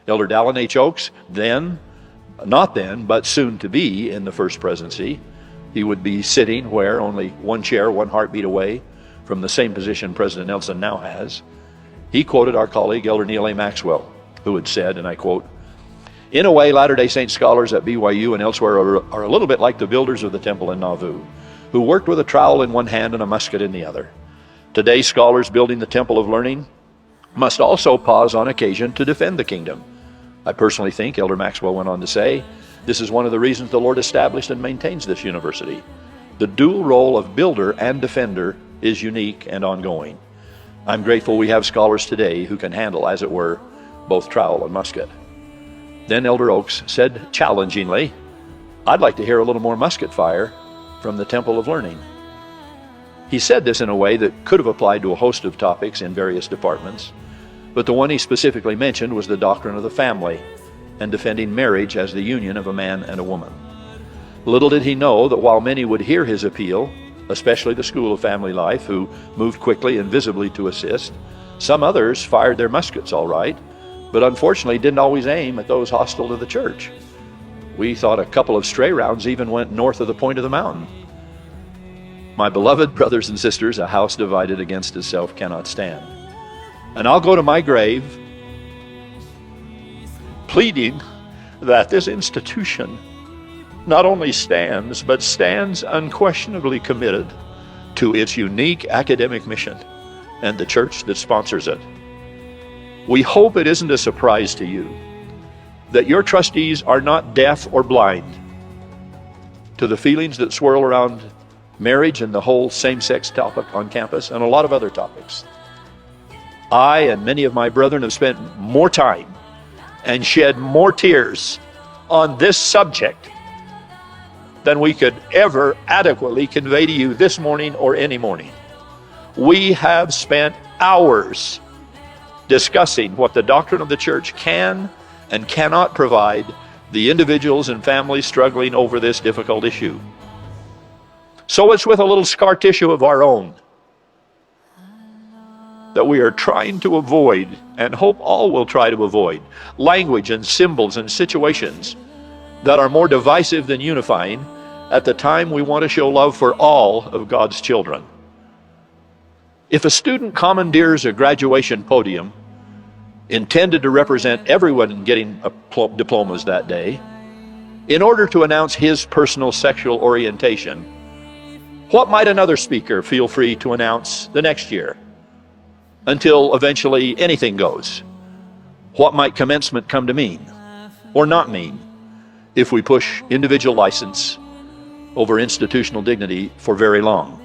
Elder Dallin H. Oaks, then, not then, but soon to be in the First Presidency. He would be sitting where? Only one chair, one heartbeat away from the same position President Nelson now has. He quoted our colleague, Elder Neal A. Maxwell, who had said, and I quote, "In a way, Latter-day Saint scholars at BYU and elsewhere are a little bit like the builders of the temple in Nauvoo, who worked with a trowel in one hand and a musket in the other. Today, scholars building the temple of learning must also pause on occasion to defend the kingdom. I personally think," Elder Maxwell went on to say, "this is one of the reasons the Lord established and maintains this university. The dual role of builder and defender is unique and ongoing. I'm grateful we have scholars today who can handle, as it were, both trowel and musket." Then Elder Oaks said challengingly, "I'd like to hear a little more musket fire from the Temple of Learning." He said this in a way that could have applied to a host of topics in various departments, but the one he specifically mentioned was the doctrine of the family and defending marriage as the union of a man and a woman. Little did he know that while many would hear his appeal, especially the School of Family Life, who moved quickly and visibly to assist, some others fired their muskets all right, but unfortunately didn't always aim at those hostile to the church. We thought a couple of stray rounds even went north of the point of the mountain. My beloved brothers and sisters, a house divided against itself cannot stand. And I'll go to my grave pleading that this institution not only stands, but stands unquestionably committed to its unique academic mission and the church that sponsors it. We hope it isn't a surprise to you that your trustees are not deaf or blind to the feelings that swirl around marriage and the whole same-sex topic on campus and a lot of other topics. I and many of my brethren have spent more time and shed more tears on this subject than we could ever adequately convey to you this morning or any morning. We have spent hours discussing what the doctrine of the church can and cannot provide the individuals and families struggling over this difficult issue. So it's with a little scar tissue of our own that we are trying to avoid, and hope all will try to avoid, language and symbols and situations that are more divisive than unifying at the time we want to show love for all of God's children. If a student commandeers a graduation podium intended to represent everyone getting diplomas that day, in order to announce his personal sexual orientation, what might another speaker feel free to announce the next year? Until eventually anything goes. What might commencement come to mean or not mean if we push individual license over institutional dignity for very long?